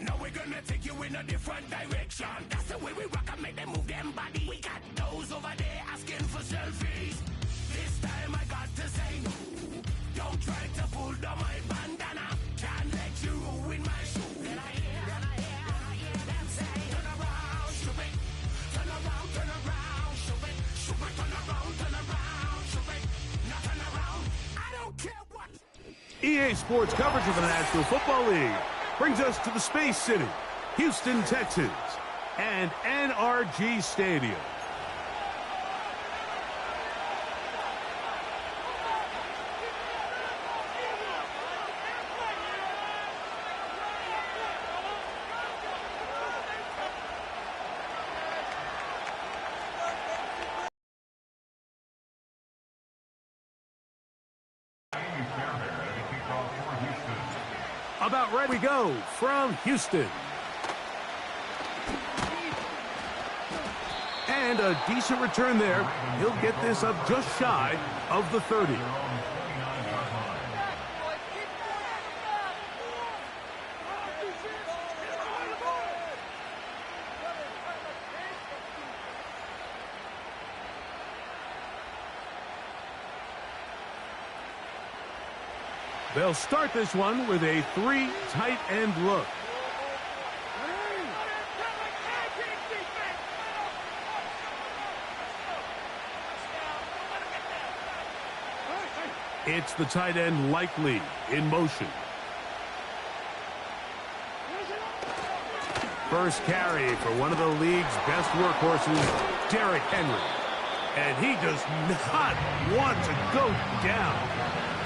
Now we're gonna take you in a different direction. That's the way we rock and make them move them body. We got those over there asking for selfies. This time I got to say no. Don't try to pull down my bandana. Can't let you ruin my shoe. Then I hear them say, turn around, shoot it. Turn around, shoot it. Shoot it, turn around, shoot it. Now turn around, I don't care what. EA Sports coverage of the National Football League brings us to the Space City, Houston, Texas, and NRG Stadium. About ready we go from Houston. And a decent return there. He'll get this up just shy of the 30. They'll start this one with a 3 tight end look. It's the tight end Likely in motion. First carry for one of the league's best workhorses, Derrick Henry. And he does not want to go down.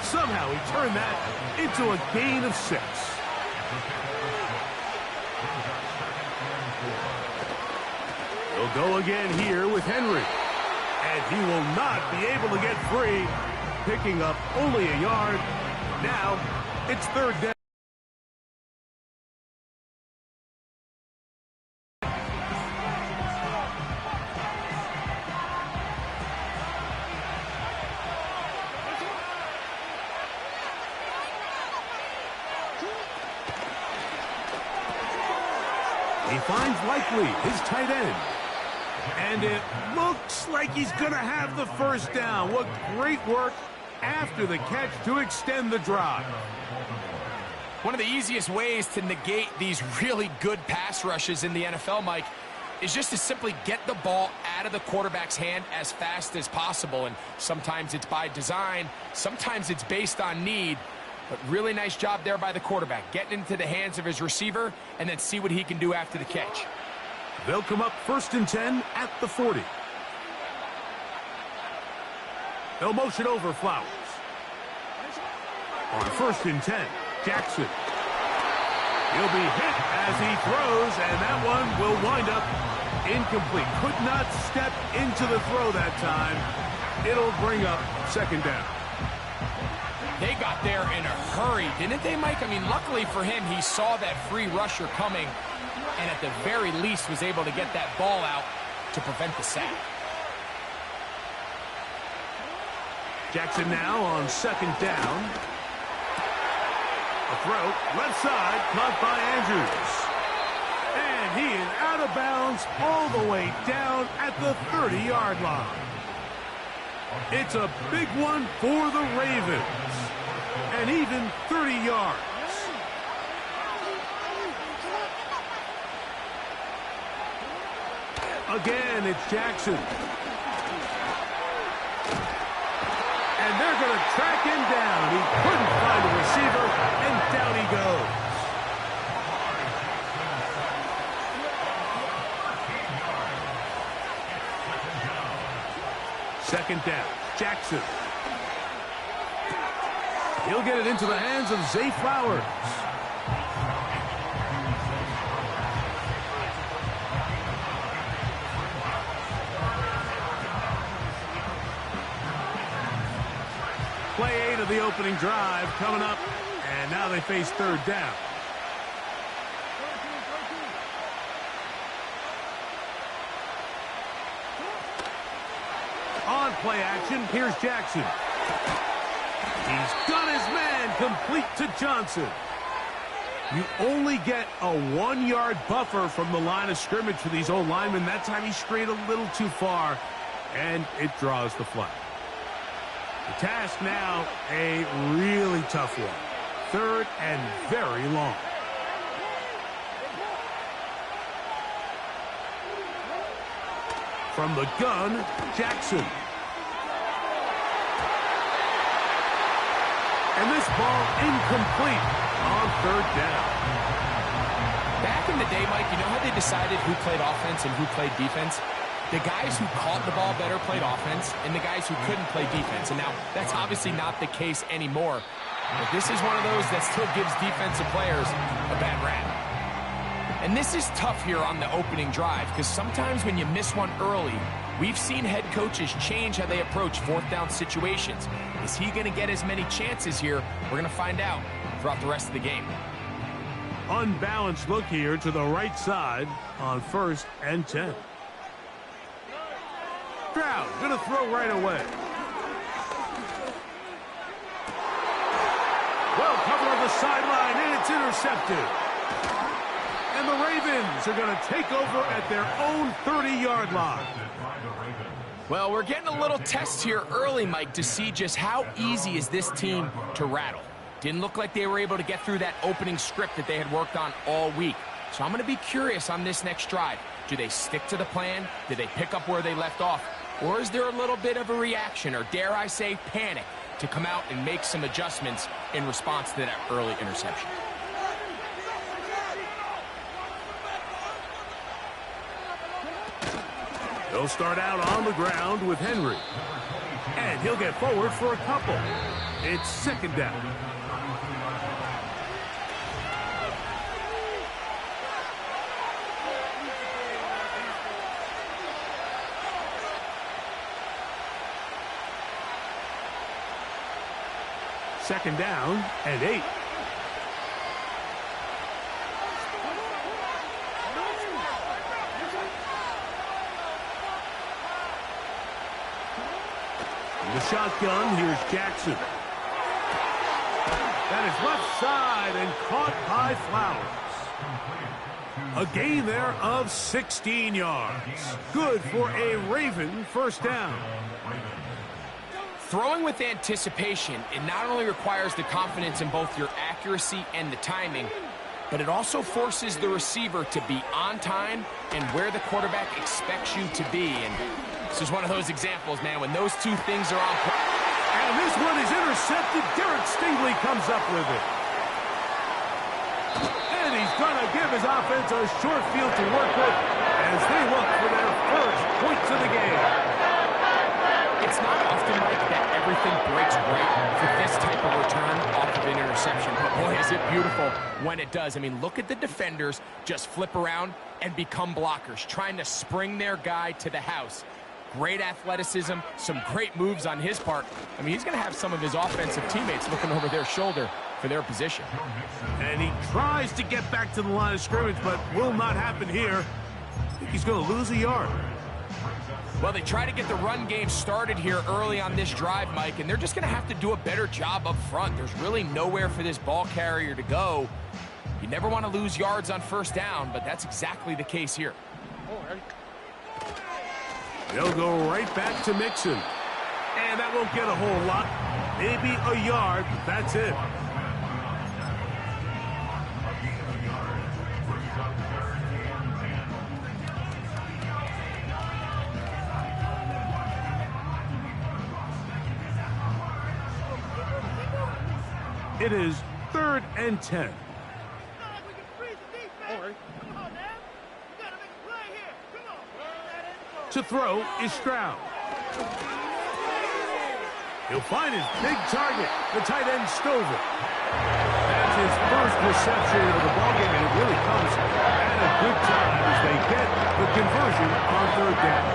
Somehow he turned that into a gain of 6. He'll go again here with Henry. And he will not be able to get free, picking up only a yard. Now it's 3rd down. He finds Likely, his tight end. And it looks like he's going to have the first down. What great work after the catch to extend the drive. One of the easiest ways to negate these really good pass rushes in the NFL, Mike, is just to simply get the ball out of the quarterback's hand as fast as possible. And sometimes it's by design, sometimes it's based on need. But really nice job there by the quarterback, getting into the hands of his receiver and then see what he can do after the catch. They'll come up 1st and 10 at the 40. They'll motion over Flowers. On 1st and 10, Jackson. He'll be hit as he throws, and that one will wind up incomplete. Could not step into the throw that time. It'll bring up 2nd down. They got there in a hurry, didn't they, Mike? I mean, luckily for him, he saw that free rusher coming and at the very least was able to get that ball out to prevent the sack. Jackson now on 2nd down. A throw, left side, caught by Andrews. And he is out of bounds all the way down at the 30-yard line. It's a big one for the Ravens. And even 30 yards. Again, it's Jackson. And they're going to track him down. He couldn't find a receiver, and down he goes. Second down, Jackson. He'll get it into the hands of Zay Flowers. Play 8 of the opening drive coming up, and now they face 3rd down. On play action, here's Jackson. He's got his man complete to Johnson. You only get a 1-yard buffer from the line of scrimmage for these old linemen. That time he strayed a little too far, and it draws the flag. The task now, a really tough one. 3rd and very long. From the gun, Jackson. And this ball incomplete on 3rd down. Back in the day, Mike, you know how they decided who played offense and who played defense? The guys who caught the ball better played offense, and the guys who couldn't play defense. And now, that's obviously not the case anymore. But this is one of those that still gives defensive players a bad rap. And this is tough here on the opening drive, because sometimes when you miss one early, we've seen head coaches change how they approach 4th down situations. Is he going to get as many chances here? We're going to find out throughout the rest of the game. Unbalanced look here to the right side on 1st and 10. Stroud going to throw right away. Well covered on the sideline, and it's intercepted. And the Ravens are going to take over at their own 30-yard line. Well, we're getting a little test here early, Mike, to see just how easy is this team to rattle. Didn't look like they were able to get through that opening script that they had worked on all week. So I'm going to be curious on this next drive. Do they stick to the plan? Do they pick up where they left off? Or is there a little bit of a reaction, or dare I say panic, to come out and make some adjustments in response to that early interception? He'll start out on the ground with Henry. And he'll get forward for a couple. It's 2nd down. Second down and 8. The shotgun, here's Jackson. That is left side and caught by Flowers. A gain there of 16 yards. Good for a Raven 1st down. Throwing with anticipation, it not only requires the confidence in both your accuracy and the timing, but it also forces the receiver to be on time and where the quarterback expects you to be. And this is one of those examples, man, when those two things are on point. And this one is intercepted. Derek Stingley comes up with it. And he's going to give his offense a short field to work with as they look for their first points of the game. It's not often, Mike, that everything breaks right for this type of return off of an interception. But boy, is it beautiful when it does. I mean, look at the defenders just flip around and become blockers, trying to spring their guy to the house. Great athleticism, some great moves on his part. I mean, he's going to have some of his offensive teammates looking over their shoulder for their position. And he tries to get back to the line of scrimmage, but will not happen here. I think he's going to lose a yard. Well, they try to get the run game started here early on this drive, Mike, and they're just going to have to do a better job up front. There's really nowhere for this ball carrier to go. You never want to lose yards on 1st down, but that's exactly the case here. They'll go right back to Mixon. And that won't get a whole lot. Maybe a yard, but that's it. It is 3rd and 10. To throw is Stroud. He'll find his big target, the tight end Stover. That's his first reception of the ballgame, and it really comes at a good time as they get the conversion on 3rd down.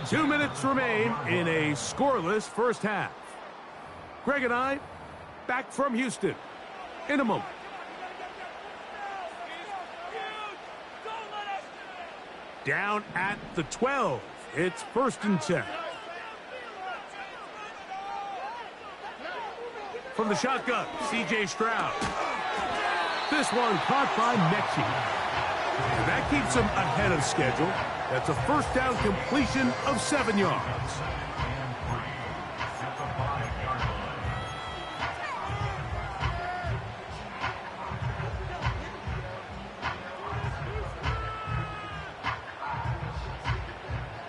2 minutes remain in a scoreless first half. Greg and I, back from Houston in a moment. Down at the 12. It's 1st and 10. From the shotgun, C.J. Stroud. This one caught by Mechie. And that keeps him ahead of schedule. That's a first down completion of 7 yards.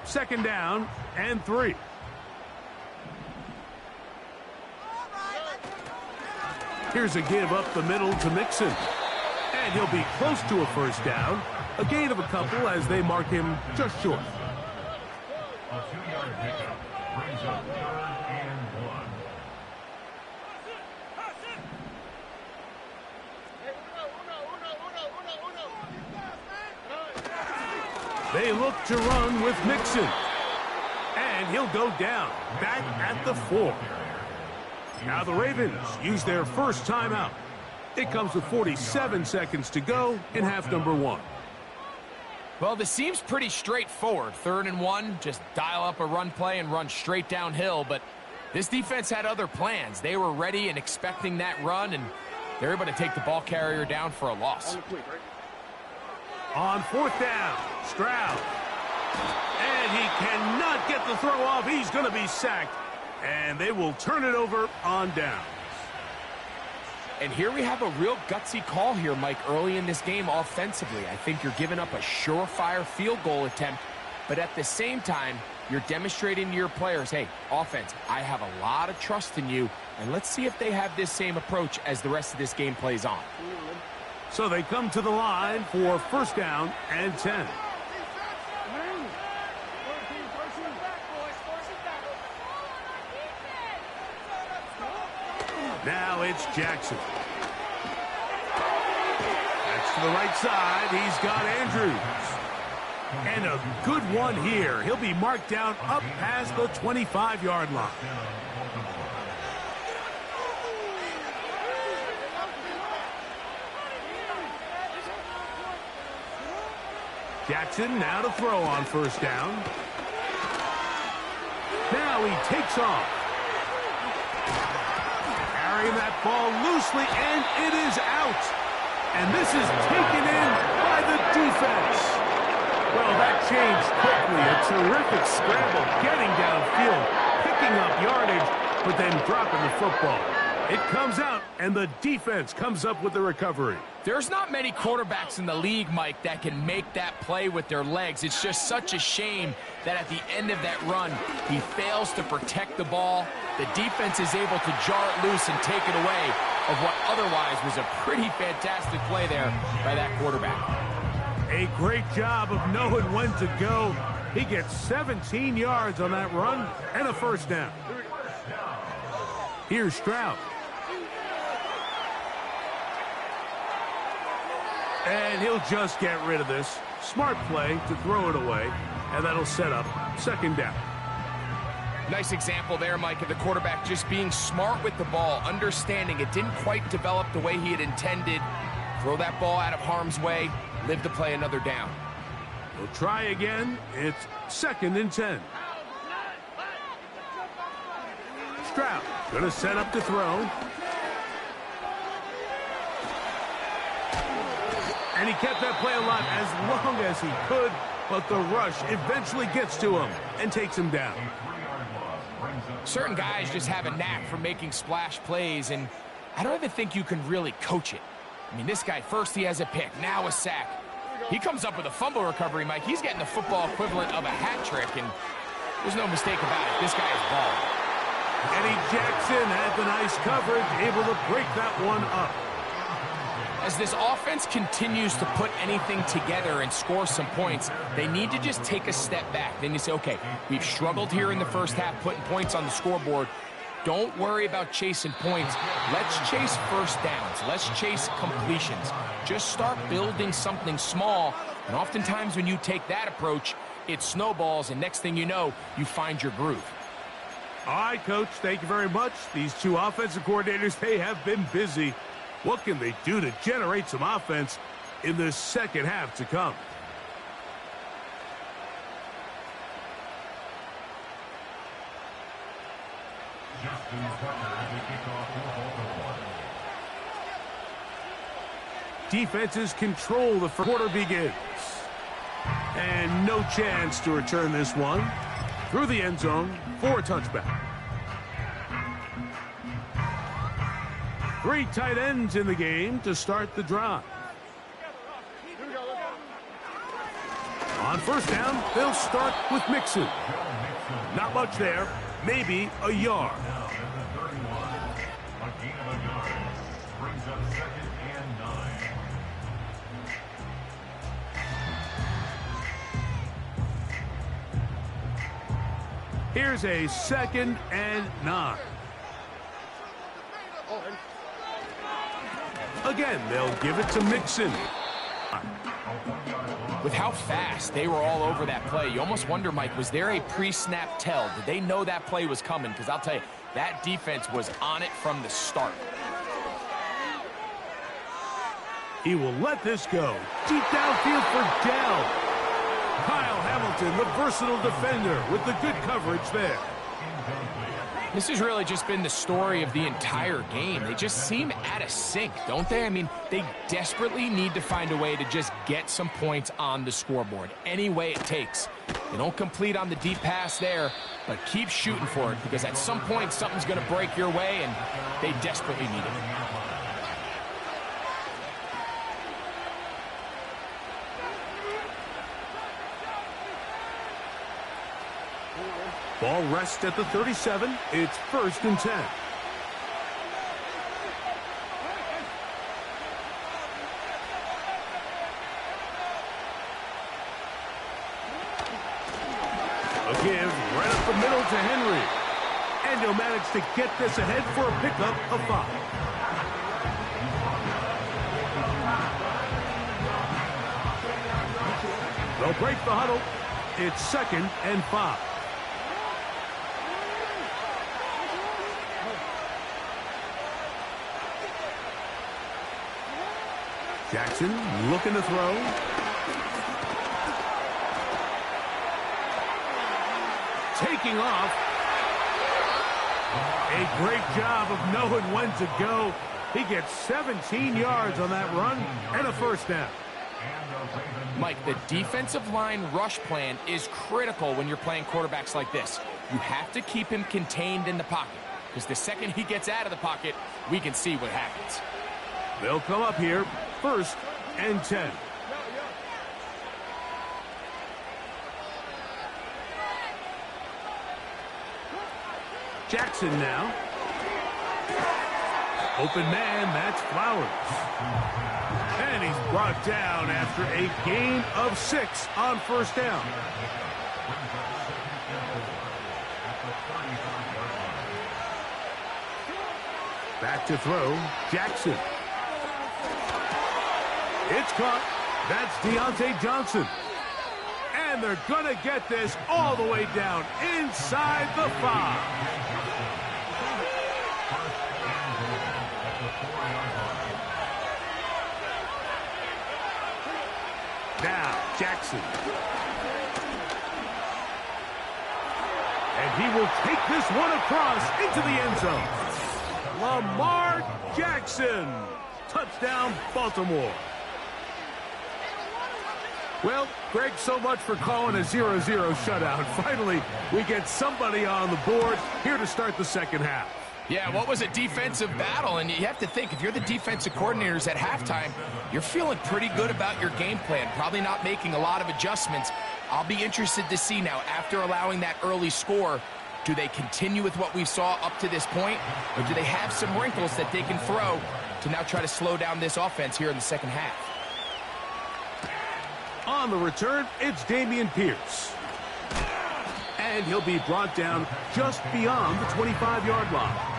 Second down and 3. Here's a give up the middle to Mixon. And he'll be close to a first down. A gain of a couple as they mark him just short. A 2-yard pickup brings up 3rd and 1. They look to run with Mixon. And he'll go down, back at the 4. Now the Ravens use their first timeout. It comes with 47 seconds to go in half number 1. Well, this seems pretty straightforward. 3rd and 1, just dial up a run play and run straight downhill. But this defense had other plans. They were ready and expecting that run, and they're able to take the ball carrier down for a loss. On 4th down, Stroud. And he cannot get the throw off. He's going to be sacked. And they will turn it over on downs. And here we have a real gutsy call here, Mike, early in this game offensively. I think you're giving up a surefire field goal attempt, but at the same time, you're demonstrating to your players, hey, offense, I have a lot of trust in you, and let's see if they have this same approach as the rest of this game plays on. So they come to the line for first down and 10. Now it's Jackson. That's to the right side. He's got Andrews. And a good one here. He'll be marked down up past the 25-yard line. Jackson now to throw on first down. Now he takes off. Carrying that ball loosely, and it is out. And this is taken in by the defense. Well, that changed quickly. A terrific scramble, getting downfield, picking up yardage, but then dropping the football. It comes out, and the defense comes up with the recovery. There's not many quarterbacks in the league, Mike, that can make that play with their legs. It's just such a shame that at the end of that run, he fails to protect the ball. The defense is able to jar it loose and take it away of what otherwise was a pretty fantastic play there by that quarterback. A great job of knowing when to go. He gets 17 yards on that run and a first down. Here's Stroud. And he'll just get rid of this. Smart play to throw it away, and that'll set up second down. Nice example there, Mike, of the quarterback just being smart with the ball, understanding it didn't quite develop the way he had intended. Throw that ball out of harm's way, live to play another down. We'll try again. It's 2nd and 10. Stroud gonna set up to throw. And he kept that play alive as long as he could, but the rush eventually gets to him and takes him down. Certain guys just have a knack for making splash plays, and I don't even think you can really coach it. I mean, this guy, first he has a pick, now a sack. He comes up with a fumble recovery, Mike. He's getting the football equivalent of a hat trick, and there's no mistake about it. This guy is balling. Eddie Jackson had the nice coverage, able to break that one up. As this offense continues to put anything together and score some points, they need to just take a step back. Then you say, okay, we've struggled here in the first half putting points on the scoreboard. Don't worry about chasing points. Let's chase first downs. Let's chase completions. Just start building something small. And oftentimes when you take that approach, it snowballs, and next thing you know, you find your groove. All right, Coach, thank you very much. These two offensive coordinators, they have been busy. What can they do to generate some offense in the second half to come? Justin Tucker, the kickoff for Baltimore. Defenses control the first quarter begins. And no chance to return this one. Through the end zone for a touchback. 3 tight ends in the game to start the drive. On first down, they'll start with Mixon. Not much there, maybe a yard. Now at the 31, a gain of a yard. Brings up 2nd and 9. Here's a 2nd and 9. Again, they'll give it to Mixon. With how fast they were all over that play, you almost wonder, Mike, was there a pre-snap tell? Did they know that play was coming? Because I'll tell you, that defense was on it from the start. He will let this go. Deep downfield for Dell. Kyle Hamilton, the versatile defender, with the good coverage there. This has really just been the story of the entire game. They just seem out of sync, don't they? I mean, they desperately need to find a way to just get some points on the scoreboard, any way it takes. They don't complete on the deep pass there, but keep shooting for it, because at some point something's going to break your way, and they desperately need it. Ball rests at the 37. It's 1st and 10. A give right up the middle to Henry. And he'll manage to get this ahead for a pickup of 5. They'll break the huddle. It's 2nd and 5. Jackson looking to throw. Taking off. A great job of knowing when to go. He gets 17 yards on that run and a 1st down. Mike, the defensive line rush plan is critical when you're playing quarterbacks like this. You have to keep him contained in the pocket, because the second he gets out of the pocket, we can see what happens. They'll come up here, 1st and 10. Jackson now. Open man, that's Flowers. And he's brought down after a gain of 6 on 1st down. Back to throw, Jackson. It's caught. That's Deontay Johnson. And they're going to get this all the way down inside the 5. Now, Jackson. And he will take this one across into the end zone. Lamar Jackson. Touchdown, Baltimore. Well, Greg, so much for calling a 0-0 shutout. Finally, we get somebody on the board here to start the 2nd half. Yeah, what was a defensive battle? And you have to think, if you're the defensive coordinators at halftime, you're feeling pretty good about your game plan, probably not making a lot of adjustments. I'll be interested to see now, after allowing that early score, do they continue with what we saw up to this point, or do they have some wrinkles that they can throw to now try to slow down this offense here in the 2nd half? On the return, it's Dameon Pierce. And he'll be brought down just beyond the 25-yard line.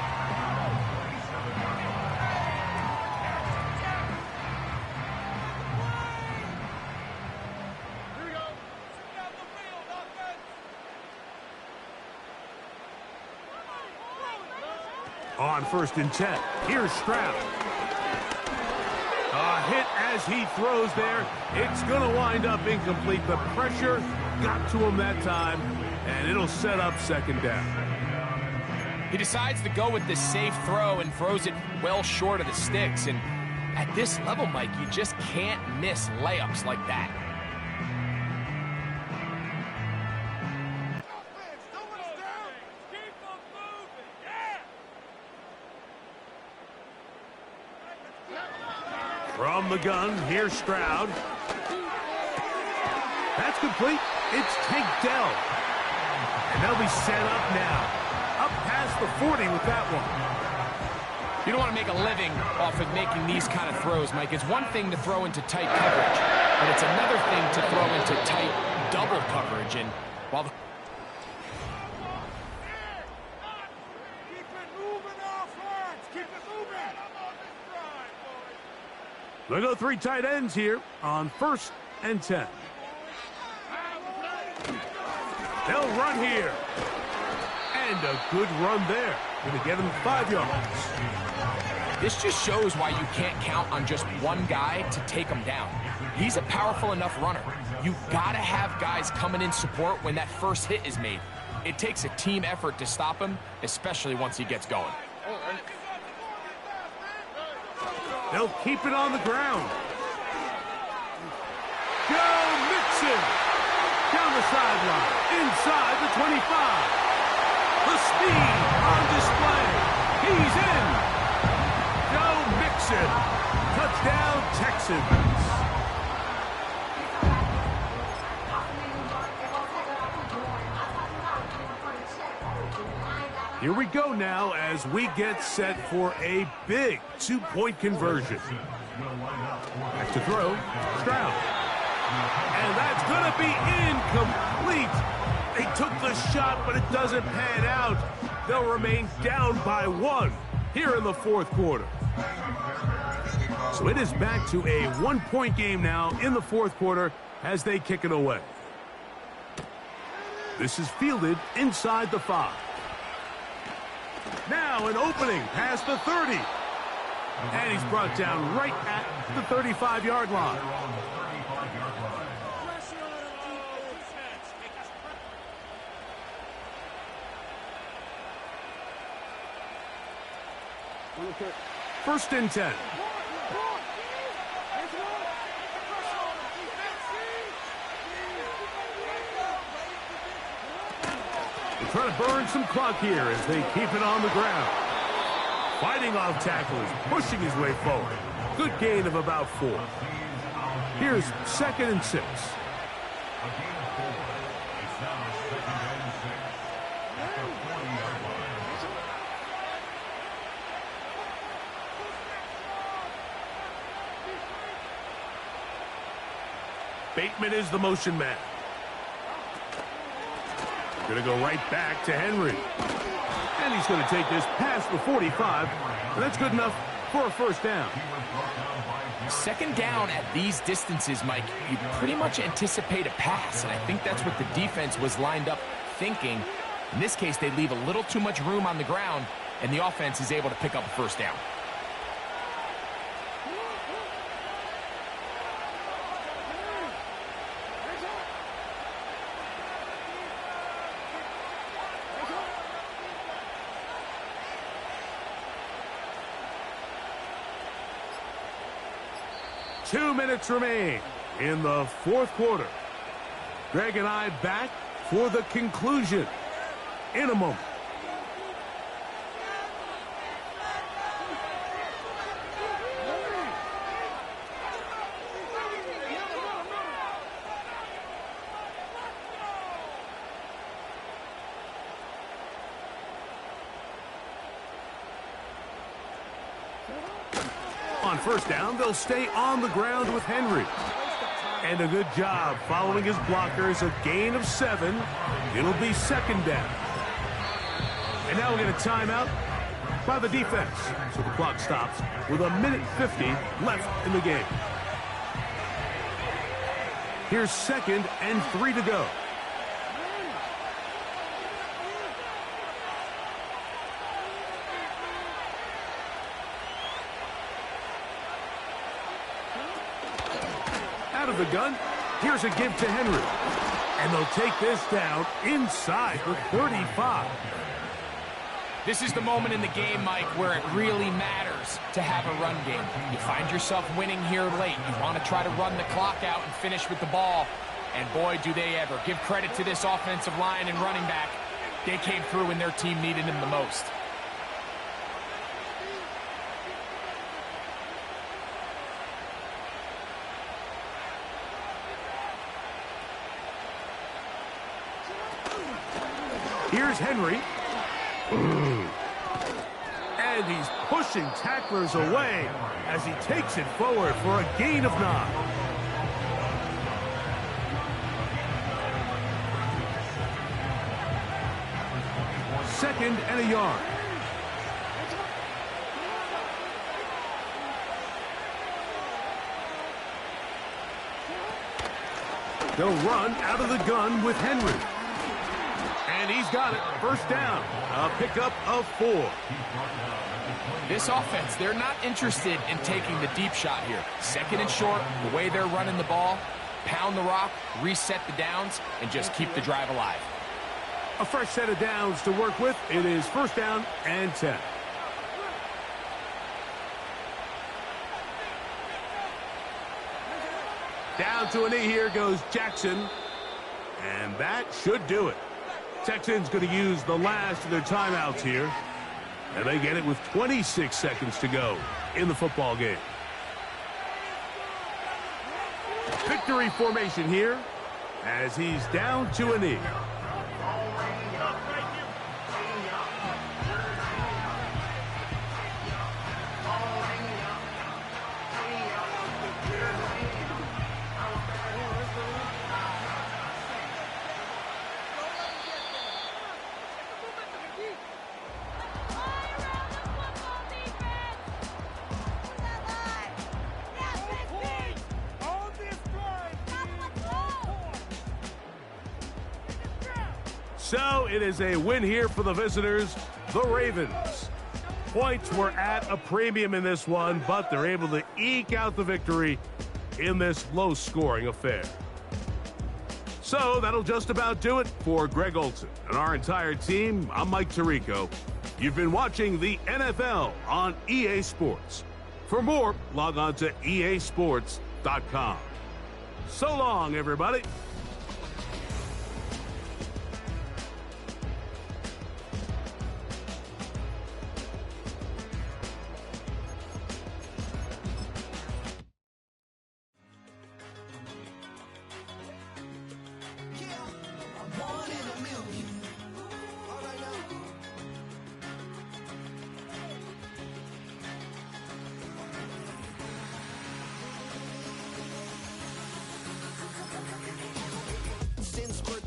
On 1st and 10, here's Stroud. A hit as he throws there. It's going to wind up incomplete. The pressure got to him that time, and it'll set up 2nd down. He decides to go with the safe throw and throws it well short of the sticks. And At this level, Mike, you just can't miss layups like that. From the gun, here's Stroud. That's complete. It's Tank Dell. And they'll be set up now. Up past the 40 with that one. You don't want to make a living off of making these kind of throws, Mike. It's one thing to throw into tight coverage, but it's another thing to throw into tight double coverage. And while the They'll go 3 tight ends here on 1st and 10. They'll run here. And a good run there. Going to get him 5 yards. This just shows why you can't count on just one guy to take him down. He's a powerful enough runner. You've got to have guys coming in support when that first hit is made. It takes a team effort to stop him, especially once he gets going. They'll keep it on the ground. Go Mixon! Down the sideline, inside the 25. The speed on display. He's in. Go Mixon. Touchdown, Texans. Here we go now as we get set for a big 2-point conversion. Back to throw, Stroud. And that's going to be incomplete. They took the shot, but it doesn't pan out. They'll remain down by 1 here in the 4th quarter. So it is back to a 1-point game now in the 4th quarter as they kick it away. This is fielded inside the 5. Now an opening past the 30. And he's brought down right at the 35-yard line. First and 10. They try to burn some clock here as they keep it on the ground. Fighting off tackles, pushing his way forward. Good gain of about 4. Here's 2nd and 6. Bateman is the motion man. Going to go right back to Henry. And he's going to take this past the 45. And that's good enough for a first down. 2nd down at these distances, Mike, you pretty much anticipate a pass. And I think that's what the defense was lined up thinking. In this case, they leave a little too much room on the ground, and the offense is able to pick up a first down. Two minutes remain in the 4th quarter. Greg and I back for the conclusion in a moment. On first down, they'll stay on the ground with Henry. And a good job following his blockers, a gain of 7. It'll be 2nd down. And now we'll get a timeout by the defense. So the clock stops with 1:50 left in the game. Here's 2nd and 3 to go. Out of the gun, here's a give to Henry. And they'll take this down inside the 35. This is the moment in the game, Mike, where it really matters to have a run game. You find yourself winning here late. You want to try to run the clock out and finish with the ball. And boy, do they ever. Give credit to this offensive line and running back. They came through when their team needed him the most. Here's Henry. And he's pushing tacklers away as he takes it forward for a gain of 9. Second and a yard. They'll run out of the gun with Henry. And he's got it. First down. A pickup of 4. This offense, they're not interested in taking the deep shot here. Second and short, the way they're running the ball, pound the rock, reset the downs, and just keep the drive alive. A fresh set of downs to work with. It is first down and 10. Down to a knee here goes Jackson. And that should do it. Texans going to use the last of their timeouts here. And they get it with 26 seconds to go in the football game. Victory formation here as he's down to a knee. So it is a win here for the visitors, the Ravens. Points were at a premium in this one, but they're able to eke out the victory in this low-scoring affair. So that'll just about do it for Greg Olson and our entire team. I'm Mike Tirico. You've been watching the NFL on EA Sports. For more, log on to easports.com. So long, everybody.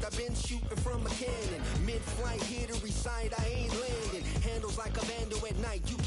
I've been shooting from a cannon. Mid-flight, here to recite, I ain't landing. Handles like a vandal at night. You